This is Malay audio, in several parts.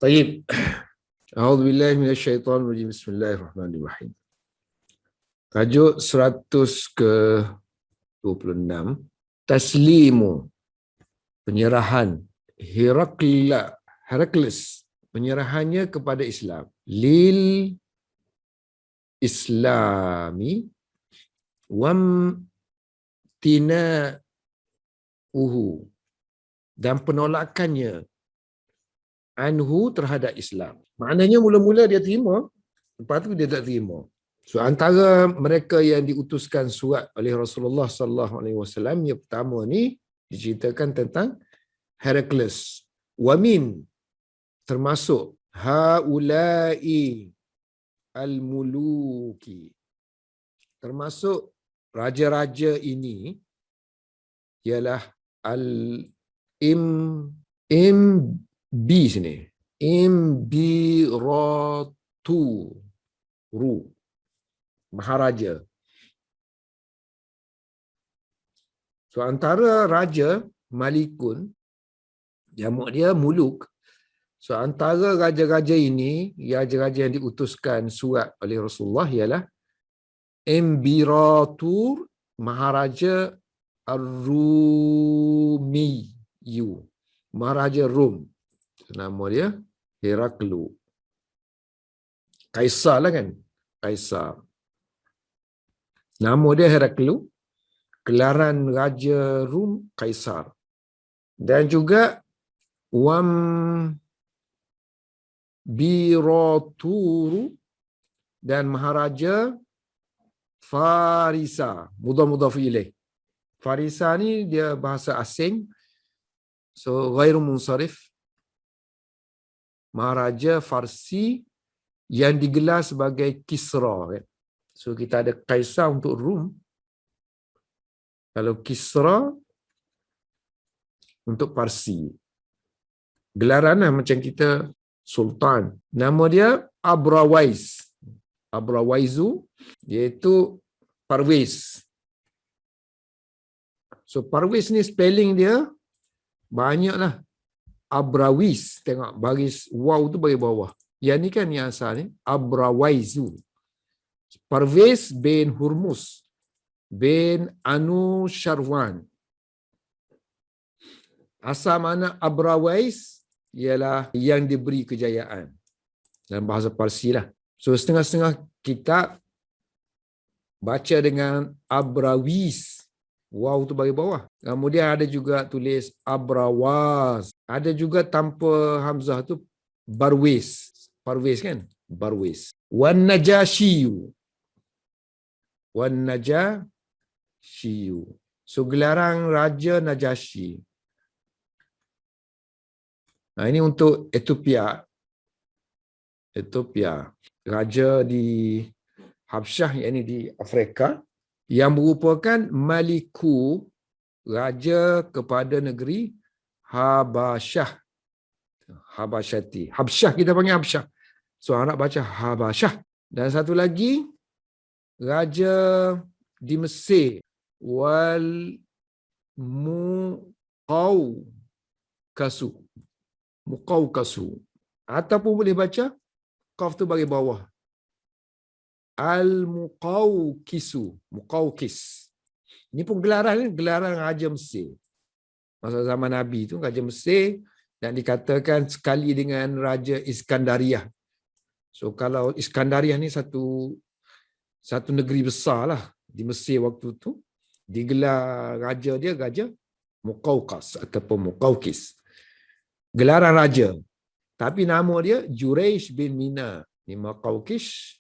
Taib. A'udzubillahi minasyaitonir rajim. Bismillahirrahmanirrahim. Tajuk 100 ke 26. Taslimu, penyerahan Herakles, penyerahannya kepada Islam. Lil Islami wam tina'uhu, dan penolakannya anhu terhadap Islam. Maknanya mula-mula dia terima, lepas tu dia tak terima. So antara mereka yang diutuskan surat oleh Rasulullah sallallahu alaihi wasallam yang pertama ni diceritakan tentang Herakles. Wamin, termasuk haula'i al-muluki, termasuk raja-raja ini ialah al-imb sini, imbiratu, maharaja. So antara raja, malikun, jamak dia muluk. So antara raja-raja ini, raja-raja yang diutuskan surat oleh Rasulullah ialah Imbiratur, maharaja Ar-Rumiyu, maharaja Rum. Nama dia Heraklu. Kaisar lah kan? Kaisar. Nama dia Heraklu, gelaran Raja Rum, Kaisar. Dan juga Wam Biraturu, dan Maharaja Farisa. Mudhaf ilaih. Farisa ni dia bahasa asing. So, ghairu munsarif. Maharaja Farsi yang digelar sebagai Kisra. Kan? So, kita ada Kaisar untuk Rum. Kalau Kisra untuk Parsi. Gelaran lah macam kita Sultan. Nama dia Abrawais. Abrawaizu, iaitu Parvez. So Parvez ni spelling dia banyaklah. Abrawis, tengok baris waw tu bagi bawah. Yang ni kan yang asal ni Abrawaizu. Parvez bin Hurmus bin Anu Sharwan. Asal mana Abrawais ialah yang diberi kejayaan. Dalam bahasa Parsi lah. So setengah-setengah kitab baca dengan Abrawis. Waw tu bagi bawah. Kemudian ada juga tulis Abrawaz. Ada juga tanpa Hamzah tu Barwis. Parvez kan? Barwis. Wan Najashiyu. Wan Najashiyu. So gelaran Raja Najashi. Nah, ini untuk Ethiopia. Ethiopia. Raja di Habsyah, yakni di Afrika, yang merupakan Maliku, raja kepada negeri Habasyah. Habasyati. Habsyah kita panggil Habsyah. So anak baca Habasyah. Dan satu lagi, raja di Mesir. Wal Muqawqasu. Muqawqasu. Ataupun boleh baca qaf tu bagi bawah. Al-Muqawqisu. Muqawqis. Ini pun gelaran Raja Mesir. Masa zaman Nabi tu Raja Mesir, dan dikatakan sekali dengan Raja Iskandariah. So kalau Iskandariah ni satu negeri besar lah di Mesir waktu tu, digelar raja dia Raja Muqawqas ataupun Muqawqis. Gelaran raja. Tapi nama dia Juraish bin Mina. Ni Muqawqis.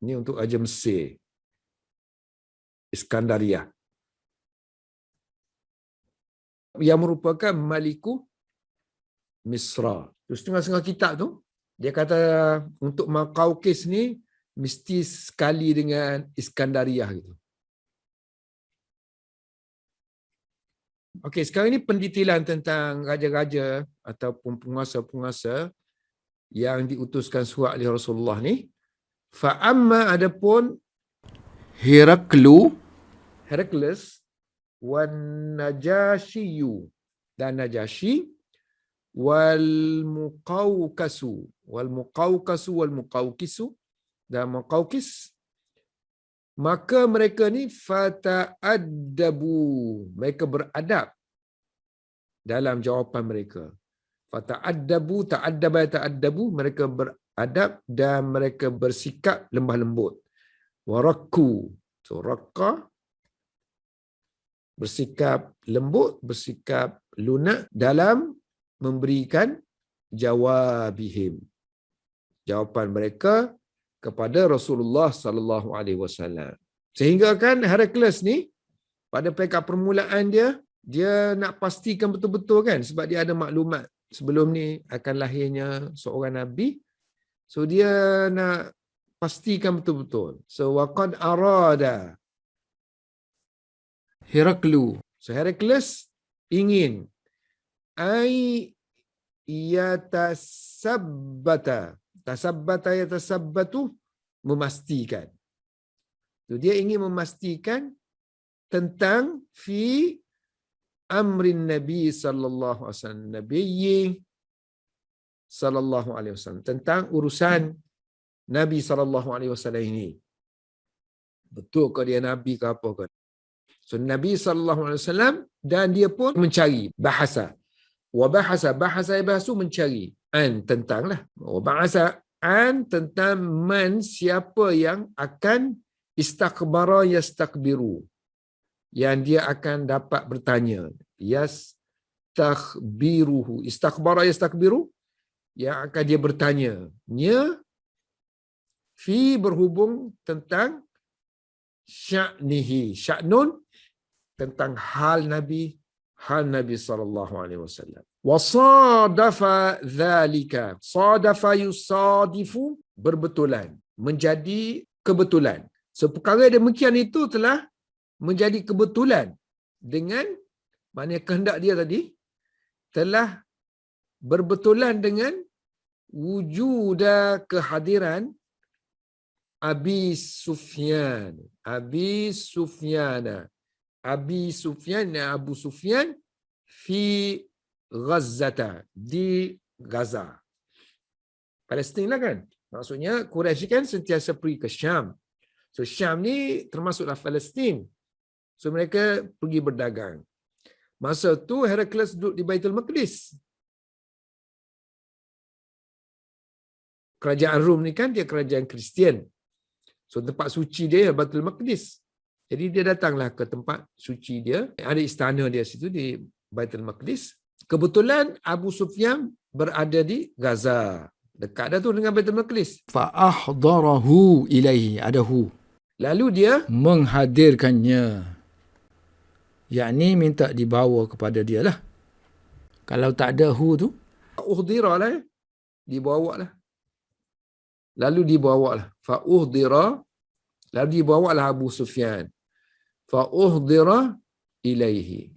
Ini untuk Raja Mesir. Iskandariah. Yang merupakan Maliku Misra. Terus setengah-setengah kitab tu, dia kata untuk Muqawqis ni mesti sekali dengan Iskandariah gitu. Okey, sekarang ini pendetailan tentang raja-raja ataupun penguasa-penguasa yang diutuskan surat oleh Rasulullah ni. Fa'amma, adapun Herakles, wan najashiyu dan Najasyi wal muqawqasu wal muqawqisu dan Muqawqis, maka mereka ni fata'addabu, mereka beradab dalam jawapan mereka. Fata'addabu, ta'addabu, mereka beradab dan mereka bersikap lemah lembut. Warakku, so rakka, bersikap lembut, bersikap lunak dalam memberikan jawabihim, jawapan mereka kepada Rasulullah sallallahu alaihi wasallam. Sehingga kan Heraklius ni pada peringkat permulaan dia nak pastikan betul-betul kan, sebab dia ada maklumat sebelum ni akan lahirnya seorang nabi. So dia nak pastikan betul-betul. So waqad arada Heraklu. So Heraklius ingin ai yatasabbatu, memastikan. So dia ingin memastikan tentang fi amrin Nabi sallallahu alaihi wasallam, Nabi sallallahu alaihi wasallam, tentang urusan Nabi sallallahu alaihi wasallam ini. Betul ke dia nabi ke apa ke? So Nabi sallallahu alaihi wasallam, dan dia pun mencari bahasa. Wa bahasa mencari an tentanglah. Wa bahasa an tentang man, siapa yang akan istakbara yastakbiru, yang dia akan dapat bertanya. Yastakbiruhu, istakbara yastakbiru, yang akan dia bertanya. Nya fi berhubung tentang sya'nihi, sya'nun tentang hal Nabi sallallahu alaihi wasallam. Wa sadafa dzalika, sadafa yusadifu, berbetulan, menjadi kebetulan. So perkara demikian itu telah menjadi kebetulan dengan maknanya kehendak dia tadi telah berbetulan dengan wujuda kehadiran Abi Sufyan, Abu Sufyan fi Ghazata, di Gaza, Palestin lah kan. Maksudnya Quraisy kan sentiasa pergi ke Syam. So Syam ni termasuklah Palestin. So mereka pergi berdagang. Masa tu Heraklius duduk di Baitul Maqdis. Kerajaan Rom ni kan dia kerajaan Kristian. So tempat suci dia Baitul Maqdis. Jadi dia datanglah ke tempat suci dia. Ada istana dia situ di Baitul Maqdis. Kebetulan Abu Sufyan berada di Gaza. Dekat dah tu dengan Baitul Maqdis. Fa'ahdarahu ilaihi, ada hu. Lalu dia menghadirkannya. Yakni minta dibawa kepada dia lah. Kalau tak ada hu tu, uhdira lah. Dibawa lah. Lalu dibawa lah. Fa'uhdira. Lalu dibawa lah Abu Sufyan. Fa'uhdira ilaihi.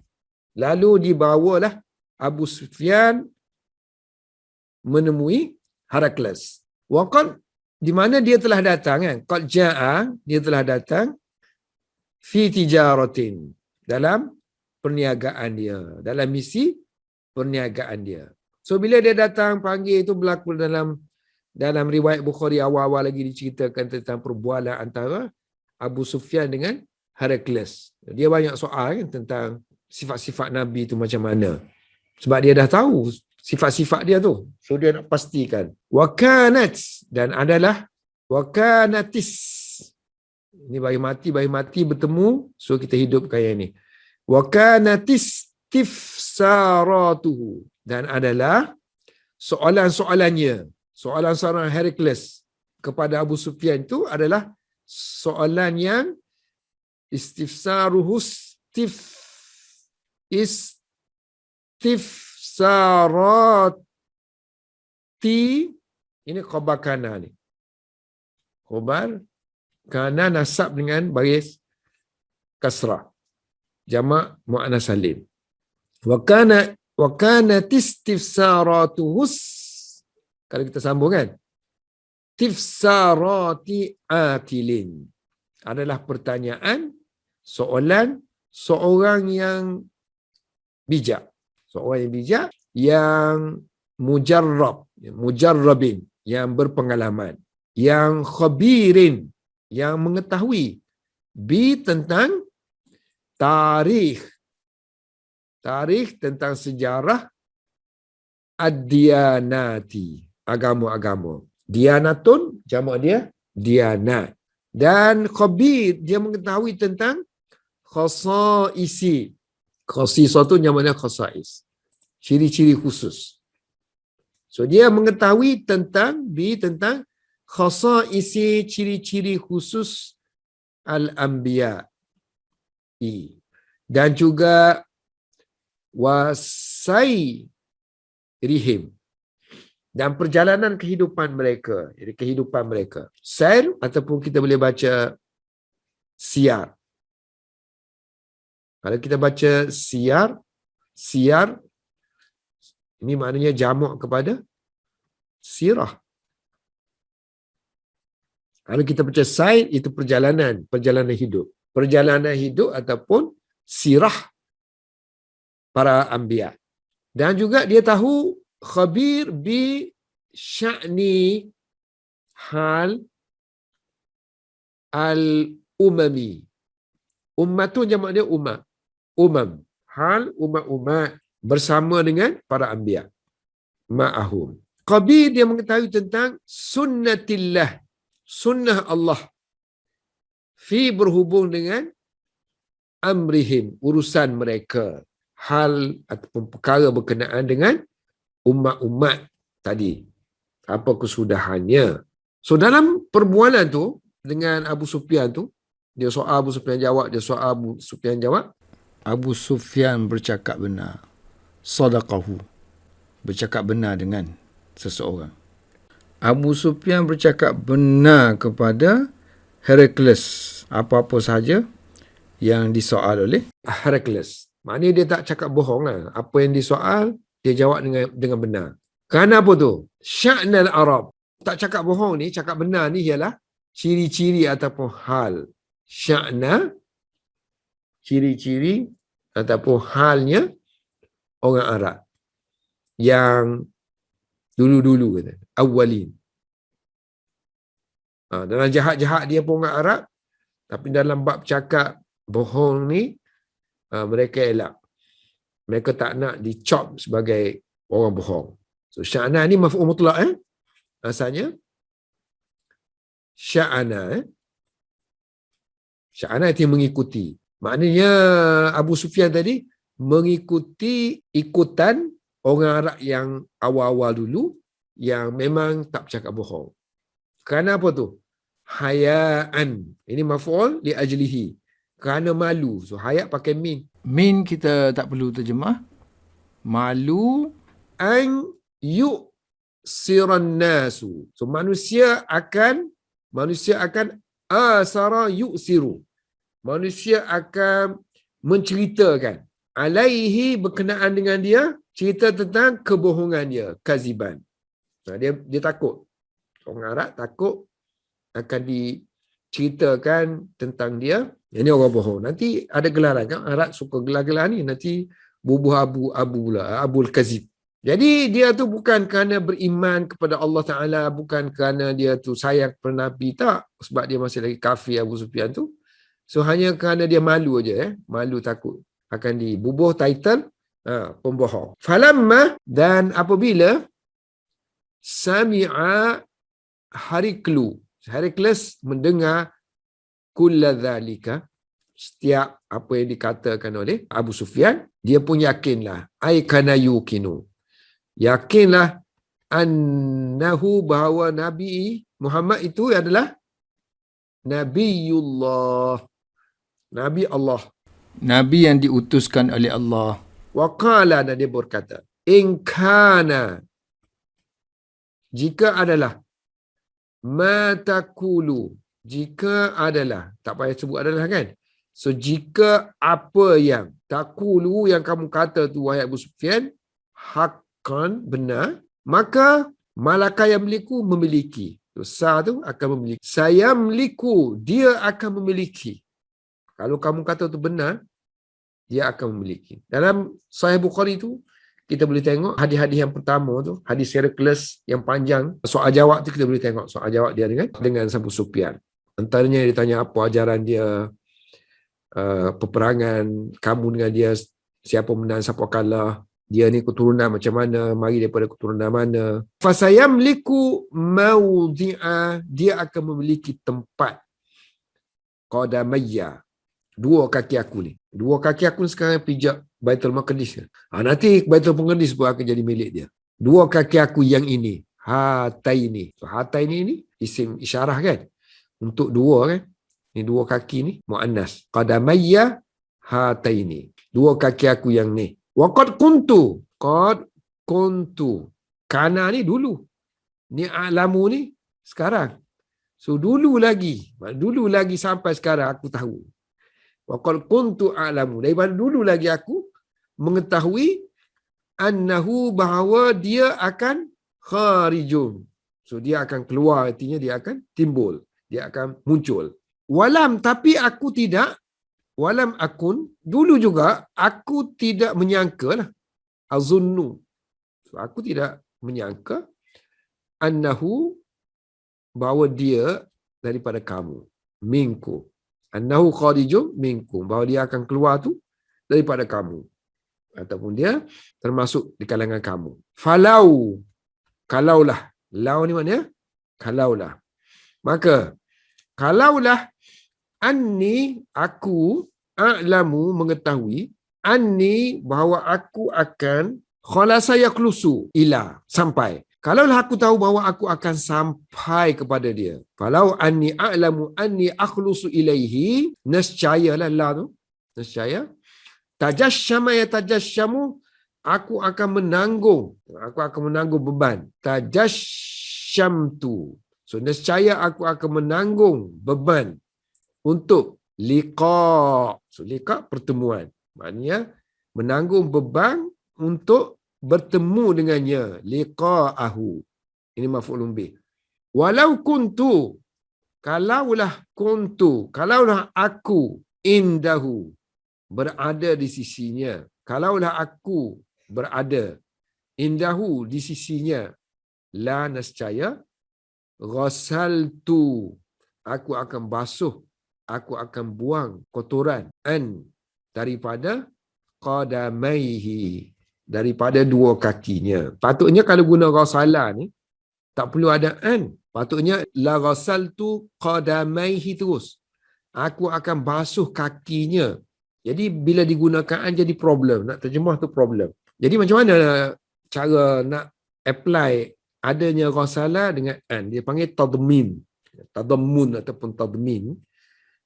Lalu dibawalah Abu Sufyan menemui Heraklius. Waqad, di mana dia telah datang kan? Qad ja'a, dia telah datang fi tijaratin, dalam perniagaan dia, dalam misi perniagaan dia. So bila dia datang panggil itu berlaku dalam riwayat Bukhari awal-awal lagi diceritakan tentang perbualan antara Abu Sufyan dengan Heraklius. Dia banyak soal kan tentang sifat-sifat Nabi tu macam mana. Sebab dia dah tahu sifat-sifat dia tu. So dia nak pastikan. Wakanat, dan adalah wakanatis. Ini bayi mati bertemu. So kita hidupkan yang ni. Wakanatis tifsaratuhu, dan adalah soalan-soalannya. Soalan seorang Heraklius kepada Abu Sufyan itu adalah soalan yang istifsaruhu istifsarati, ini khabar kana ni. Khabar kana nasab dengan baris kasrah. Jamak muannas salim. Wa kana istifsaratuhus, kalau kita sambung kan, tifsarati atilin, adalah pertanyaan, soalan seorang yang bijak. Seorang yang bijak, yang mujarrabin, yang berpengalaman, yang khabirin, yang mengetahui tentang tarikh tentang sejarah ad-diyanati, agama-agama. Diyanatun, jamak dia diyanat. Dan khabir, dia mengetahui tentang khasaisi. Khasisah tu jamaknya khasais. Ciri-ciri khusus. So dia mengetahui tentang khasaisi, ciri-ciri khusus al-anbiya. Dan juga wasairihim, dan perjalanan kehidupan mereka. Jadi kehidupan mereka. Sair ataupun kita boleh baca siar. Kalau kita baca siar ini maknanya jamak kepada sirah. Kalau kita baca sair, itu perjalanan hidup. Perjalanan hidup ataupun sirah para anbiya. Dan juga dia tahu khabir bi sya'ni hal al-umami. Ummat tu jamak dia umam. Hal umat-umat bersama dengan para anbiya. Ma'ahum. Khabir dia mengetahui tentang sunnatillah. Sunnah Allah. Fi berhubung dengan amrihim, urusan mereka. Hal ataupun perkara berkenaan dengan umat-umat tadi. Apa kesudahannya. So dalam perbualan tu dengan Abu Sufyan tu, dia soal Abu Sufyan jawab, Abu Sufyan bercakap benar. Sadaqahu. Bercakap benar dengan seseorang. Abu Sufyan bercakap benar kepada Herakles. Apa-apa sahaja yang disoal oleh Herakles. Maknanya dia tak cakap bohong lah. Apa yang disoal, dia jawab dengan benar. Kerana apa tu? Sya'nal Arab. Tak cakap bohong ni, cakap benar ni ialah ciri-ciri ataupun hal. Sya'na, ciri-ciri ataupun halnya orang Arab. Yang dulu-dulu kata. Awalin. Dalam jahat-jahat dia pun orang Arab. Tapi dalam bab cakap bohong ni, mereka elak. Mereka tak nak dicop sebagai orang bohong. So sya'na ni maf'ul mutlaq asalnya. Sya'na Sya'na itu mengikuti. Maknanya Abu Sufyan tadi mengikuti ikutan orang Arab yang awal-awal dulu yang memang tak bercakap bohong. Kerana apa tu? Hayaan. Ini maf'ul li ajlihi. Kerana malu. So hayat pakai min. min, kita tak perlu terjemah. Malu. An yu'siran nasu. So manusia akan asara yu'siru. Manusia akan menceritakan alaihi berkenaan dengan dia, cerita tentang kebohongan dia, kaziban. Dia takut. Orang Arab takut akan diceritakan tentang dia, ini orang bohong. Nanti ada gelaran kan, Arab suka gelar-gelar ni, nanti bubuh abu pula, abul kazib. Jadi dia tu bukan kerana beriman kepada Allah Ta'ala, bukan kerana dia tu sayang kepada Nabi, tak. Sebab dia masih lagi kafir Abu Sufyan tu. So hanya kerana dia malu aja, malu takut akan dibubuh title pembohong. Falamma, dan apabila sami'a Herakles mendengar kulla dhalika, setiap apa yang dikatakan oleh Abu Sufyan, dia pun yakinlah. Ai kana yukinu. Yakinlah annahu, bahawa Nabi Muhammad itu adalah Nabiullah. Nabi Allah. Nabi yang diutuskan oleh Allah. Wa qala, dan dia berkata, in kana, jika adalah, ma takulu, jika adalah, tak payah sebut adalah kan. So jika apa yang takulu, yang kamu kata tu wahai Abu Sufyan, haqqan, benar, maka malaka yamliku, memiliki. Sa tu akan memiliki. Saya memiliku, dia akan memiliki. Kalau kamu kata tu benar, dia akan memiliki. Dalam Sahih Bukhari tu kita boleh tengok hadis-hadis yang pertama tu, hadis Herakles yang panjang, soal jawab tu kita boleh tengok soal jawab dia dengan Abu Sufyan. Antaranya dia tanya apa ajaran dia, peperangan kamu dengan dia, siapa menang siapa kalah, dia ni keturunan macam mana, mari daripada keturunan mana. Fasayamliku mawdi'a, dia akan memiliki tempat qadamayya, dua kaki aku ni. Dua kaki aku ni sekarang pijak Baitul Maqdis. Nanti Baitul Maqdis pun akan jadi milik dia. Dua kaki aku yang ini, hataini. So hataini ni isim isyarah kan, untuk dua kan. Ni dua kaki ni muannas. Qadamayya hataini. Dua kaki aku yang ni. Wa qad kuntu. Kana ni dulu. Ni a'lamu ni sekarang. So dulu lagi sampai sekarang aku tahu. Wa qad kuntu a'lamu. Daripada dulu lagi aku mengetahui annahu, bahawa dia akan kharijun. So dia akan keluar, artinya dia akan timbul, dia akan muncul. Walam, tapi aku tidak, walam akun, dulu juga aku tidak menyangka lah, azunnu. So aku tidak menyangka annahu, bahawa dia daripada kamu, minku. Annahu kharijun minkum, bahawa dia akan keluar tu daripada kamu, ataupun dia termasuk di kalangan kamu. Falau, kalaulah, lau ni maknanya kalaulah. Maka kalaulah anni, aku, a'lamu, mengetahui, anni, bahawa aku akan, khalasa yaklusu, ila, sampai. Kalaulah aku tahu bahawa aku akan sampai kepada dia. Kalau anni a'lamu anni akhlusu ilaihi, nescayalah la tu, nescaya. Tajasyama ya tajasyamu, aku akan menanggung beban. Tajasyamtu. So nescaya aku akan menanggung beban untuk liqa. So liqa pertemuan. Maknanya menanggung beban untuk bertemu dengannya, liqa'ahu. Ini maf'ulun bih. Walau kuntu, kalaulah aku indahu, berada di sisinya. Kalaulah aku berada indahu, di sisinya, la nascaya, ghasaltu, aku akan basuh, aku akan buang kotoran, daripada qadamaihi, daripada dua kakinya. Patutnya kalau guna ghasala ni tak perlu ada an. Patutnya la ghasaltu qadamaihi terus. Aku akan basuh kakinya. Jadi bila digunakan an jadi problem, nak terjemah tu problem. Jadi macam mana cara nak apply adanya ghasala dengan an? Dia panggil tadmin. Tadammun ataupun tadmin.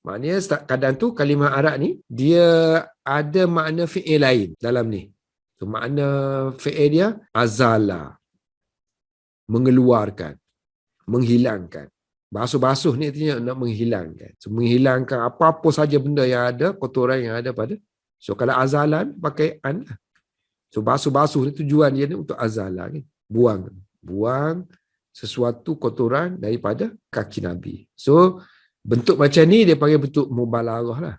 Maknanya kadang tu kalimah Arab ni dia ada makna fi'il lain dalam ni. So, makna fi'il dia azala, mengeluarkan, menghilangkan. Basuh-basuh ni artinya nak menghilangkan. So, menghilangkan apa-apa saja benda yang ada, kotoran yang ada pada. So kalau azalan pakai an lah. So basuh-basuh ni tujuan dia ni untuk azala ni. Buang sesuatu kotoran daripada kaki Nabi. So bentuk macam ni dia panggil bentuk mubalarah lah.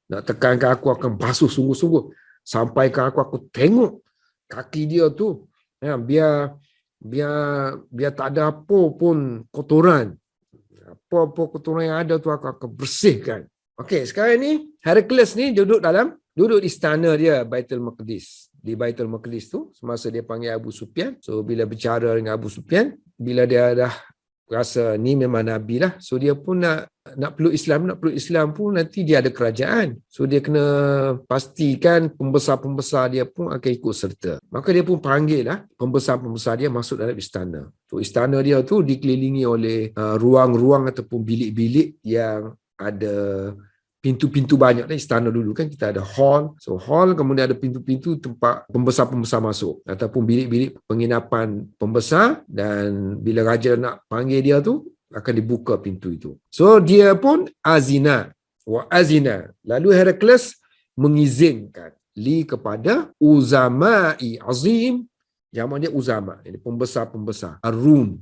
Nak tekankan aku akan basuh sungguh-sungguh. Sampaikan aku tengok kaki dia tu. Ya, biar tak ada apa pun kotoran. Apa-apa kotoran yang ada tu aku akan bersihkan. Okey, sekarang ni Herakles ni duduk di istana dia Baitul Maqdis. Di Baitul Maqdis tu semasa dia panggil Abu Sufyan. So bila bicara dengan Abu Sufyan, bila dia dah rasa ni memang Nabi lah. So dia pun nak peluk Islam pun nanti dia ada kerajaan. So dia kena pastikan pembesar-pembesar dia pun akan ikut serta. Maka dia pun panggil lah pembesar-pembesar dia masuk dalam istana. So istana dia tu dikelilingi oleh ruang-ruang ataupun bilik-bilik yang ada pintu-pintu banyak. Istana dulu kan kita ada hall. So hall kemudian ada pintu-pintu tempat pembesar-pembesar masuk ataupun bilik-bilik penginapan pembesar, dan bila raja nak panggil dia tu akan dibuka pintu itu. So dia pun azina. Lalu Herakles mengizinkan kepada uzamai azim, jamak dia uzama, ini pembesar-pembesar Ar-Rum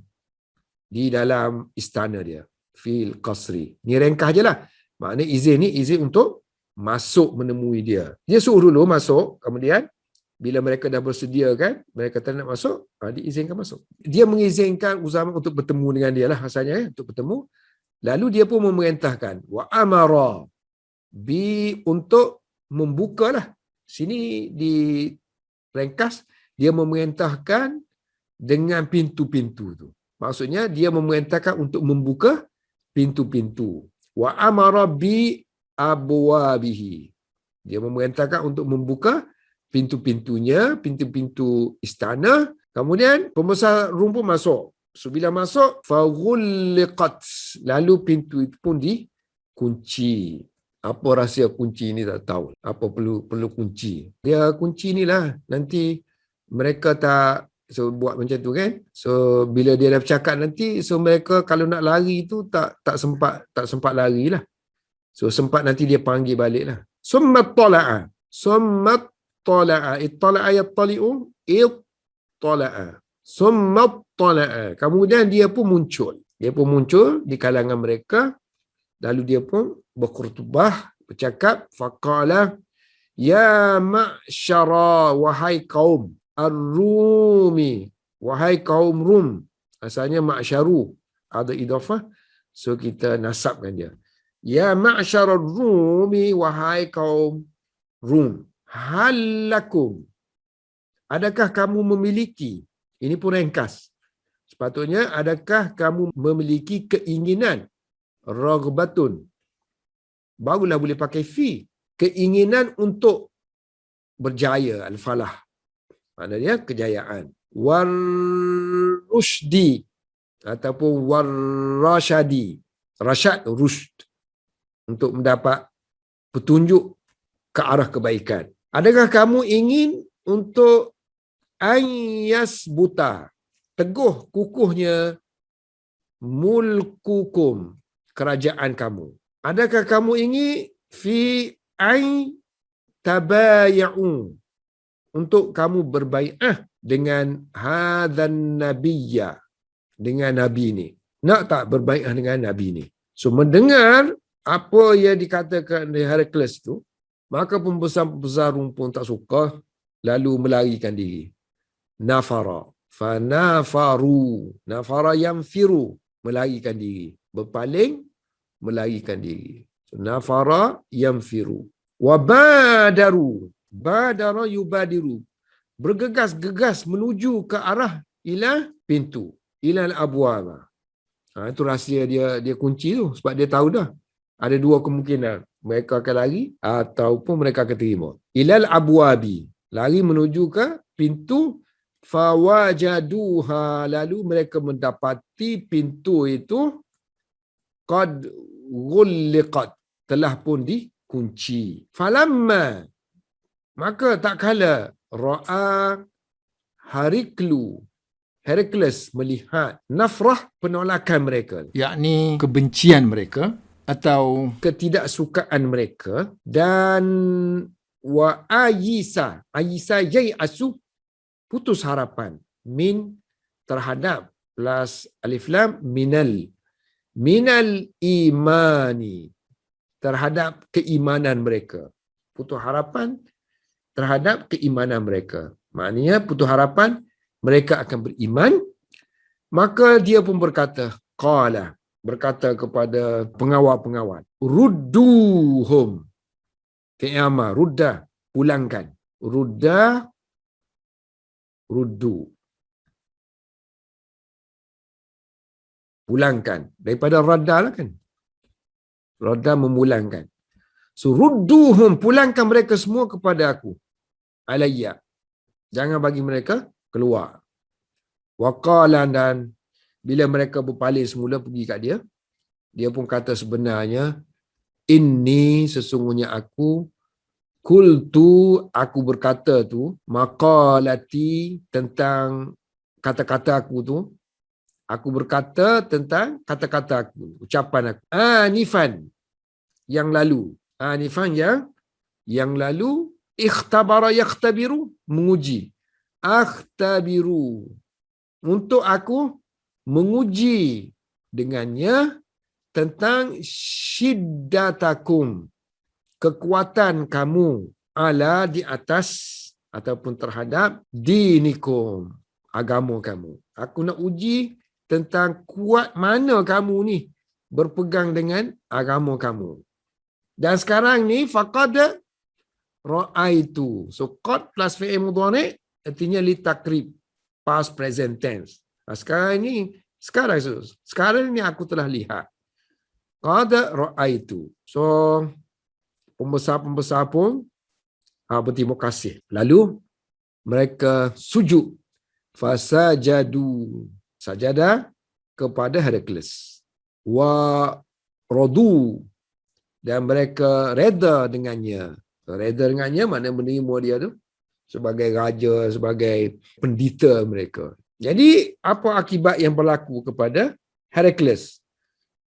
di dalam istana dia, fil qasri. Ni ringkas je lah. Maknanya izin ni izin untuk masuk menemui dia. Dia suruh dulu masuk, kemudian bila mereka dah bersedia kan, mereka tak nak masuk, diizinkan masuk. Dia mengizinkan Usama untuk bertemu dengan dia lah asalnya, untuk bertemu. Lalu dia pun memerintahkan wa amara bi untuk membukalah. Sini di ringkas, dia memerintahkan dengan pintu-pintu tu. Maksudnya dia memerintahkan untuk membuka pintu-pintu. Wa amara bi abwabihi. Dia memerintahkan untuk membuka pintu-pintunya, pintu-pintu istana. Kemudian pembesar Rum pun masuk. So bila masuk, faghulliqat. Lalu pintu itu pun dikunci. Apa rahsia kunci ni tak tahu. Apa perlu kunci. Dia kunci ni lah. Nanti mereka tak buat macam tu kan. So bila dia dah bercakap nanti, so mereka kalau nak lari tu tak sempat lari lah. So sempat nanti dia panggil balik lah. Summat tala'a. Ittala'a yattali'u. Ittala'a. Summat tala'a. Kemudian dia pun muncul. Dia pun muncul di kalangan mereka. Lalu dia pun berkhutbah, bercakap, faqala ya ma'syara wahai kaum ar-Rumi, wahai kaum Rum. Asalnya ma'syaru, ada idafah, so kita nasabkan dia. Ya ma'syara ar-Rumi, wahai kaum Rum, halakum, adakah kamu memiliki, ini pun ringkas, sepatutnya adakah kamu memiliki keinginan, raghbatun, barulah boleh pakai fi, keinginan untuk berjaya, al-falah, maknanya kejayaan, war-rushdi ataupun war-rashadi, rasyad, rushd, untuk mendapat petunjuk ke arah kebaikan. Adakah kamu ingin untuk ayas buta, teguh kukuhnya mulkukum, kerajaan kamu. Adakah kamu ingin fi ay tabaya'u, untuk kamu berbai'ah dengan hadzan nabiyya, dengan nabi ni. Nak tak berbai'ah dengan nabi ni? So mendengar apa yang dikatakan oleh Herakles tu, maka pembesar-pembesar Rum pun tak suka, lalu melarikan diri. Nafara, fanafaru, nafara yanfiru, melarikan diri, berpaling, melarikan diri. So, nafara yanfiru. Wabadaru, badara yubadiru, bergegas-gegas menuju ke arah ila pintu, ila al-abwaba. Itu rahsia dia kunci tu, sebab dia tahu dah ada dua kemungkinan, mereka akan lari ataupun mereka akan terima. Ila al-abwabi, lari menuju ke pintu, fawajaduha, lalu mereka mendapati pintu itu qad ghulliqat, telah pun dikunci. Falamma, maka tak kala ra'a Herakles melihat nafrah, penolakan mereka, yakni kebencian mereka atau ketidaksukaan mereka, dan wa ayisa yai'asu, putus harapan, min, terhadap, plus alif lam, minal imani, terhadap keimanan mereka. Putus harapan terhadap keimanan mereka. Maknanya putus harapan mereka akan beriman. Maka dia pun berkata kepada pengawal-pengawal, rudduhum, fi'ama, rudda, pulangkan. Ruddu, pulangkan, daripada radda lah kan, radda memulangkan. So rudduhum, pulangkan mereka semua kepada aku, alayya, jangan bagi mereka keluar. Waqalan, dan bila mereka berpaling semula pergi kat dia, dia pun kata sebenarnya, inni, sesungguhnya aku, kultu, aku berkata tu, maqalati, tentang kata-kata aku tu, aku berkata tentang kata-kata aku, ucapan aku, anifan, yang lalu, anifan, yang lalu, ikhtabara yakhtabiru, menguji, akhtabiru, untuk aku menguji dengannya tentang syiddatakum, kekuatan kamu ala di atas ataupun terhadap dinikum, agama kamu. Aku nak uji tentang kuat mana kamu ni berpegang dengan agama kamu. Dan sekarang ni faqad ra'aitu. So qad plus fi'il mudhari' artinya li takrib, past present tense. Sekarang ni aku telah lihat. Qad ra'aitu. So pembesar-pembesar pun berterima kasih. Lalu mereka sujud. Fasajadu. Sajadah kepada Herakles. Wa radu. Dan mereka reda dengannya. Reda dengannya makna menerima dia tu sebagai raja, sebagai pendita mereka. Jadi apa akibat yang berlaku kepada Herakles?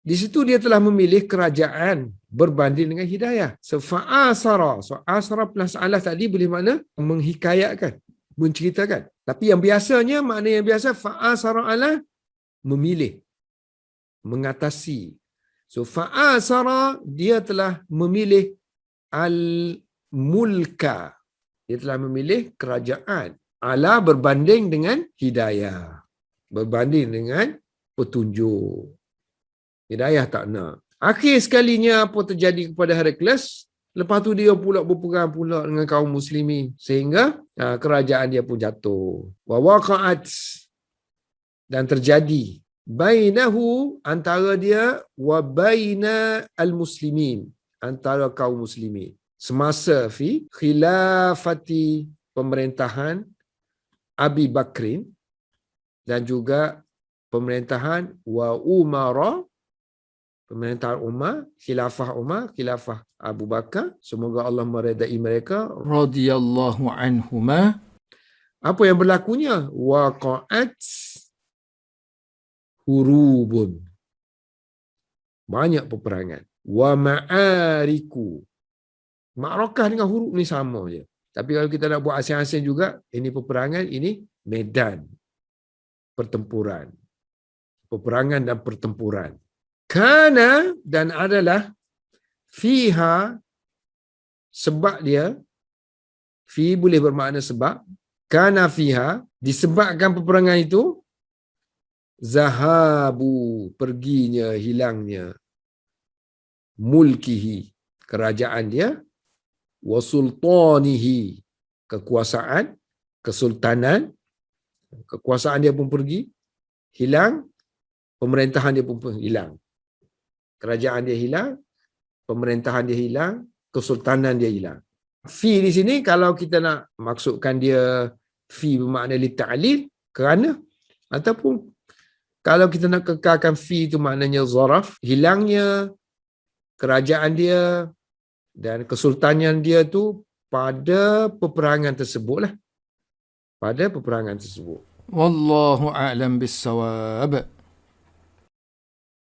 Di situ dia telah memilih kerajaan berbanding dengan hidayah. So fa'asara. So asara plus alah tadi boleh makna menghikayatkan, menceritakan. Tapi yang biasanya, makna yang biasa fa'asara alah memilih, mengatasi. So fa'asara dia telah memilih al-mulka. Dia telah memilih kerajaan. Ala berbanding dengan hidayah. Berbanding dengan petunjuk. Hidayah tak nak. Akhir sekalinya apa terjadi kepada Herakles? Lepas tu dia pula berperang pula dengan kaum muslimin. Sehingga kerajaan dia pun jatuh. Wa waqa'at. Dan terjadi. Bainahu, antara dia. Wa baina al-muslimin. Antara kaum muslimin. Semasa fi khilafati pemerintahan Abi Bakrin. Dan juga pemerintahan wa umara, pemerintahan Umar, khilafah Abu Bakar. Semoga Allah meredai mereka. Radhiyallahu anhuma. Apa yang berlakunya? Waqa'at hurubun. Banyak peperangan. Wa ma'ariku. Ma'rakah dengan huruf ni sama je. Tapi kalau kita nak buat asing-asing juga, ini peperangan, ini medan pertempuran. Peperangan dan pertempuran. Kana, dan adalah fiha, sebab dia, fi boleh bermakna sebab, kana fiha, disebabkan peperangan itu, zahabu, perginya, hilangnya, mulkihi, kerajaan dia, wa sultanihi, kekuasaan, kesultanan, kekuasaan dia pun pergi, hilang, pemerintahan dia pun hilang. Kerajaan dia hilang, pemerintahan dia hilang, kesultanan dia hilang. Fi di sini kalau kita nak maksudkan dia fi bermakna li ta'lil, kerana, ataupun kalau kita nak kekalkan fi itu maknanya zaraf, hilangnya kerajaan dia dan kesultanan dia tu pada peperangan tersebutlah. Pada peperangan tersebut. Wallahu a'lam bissawab.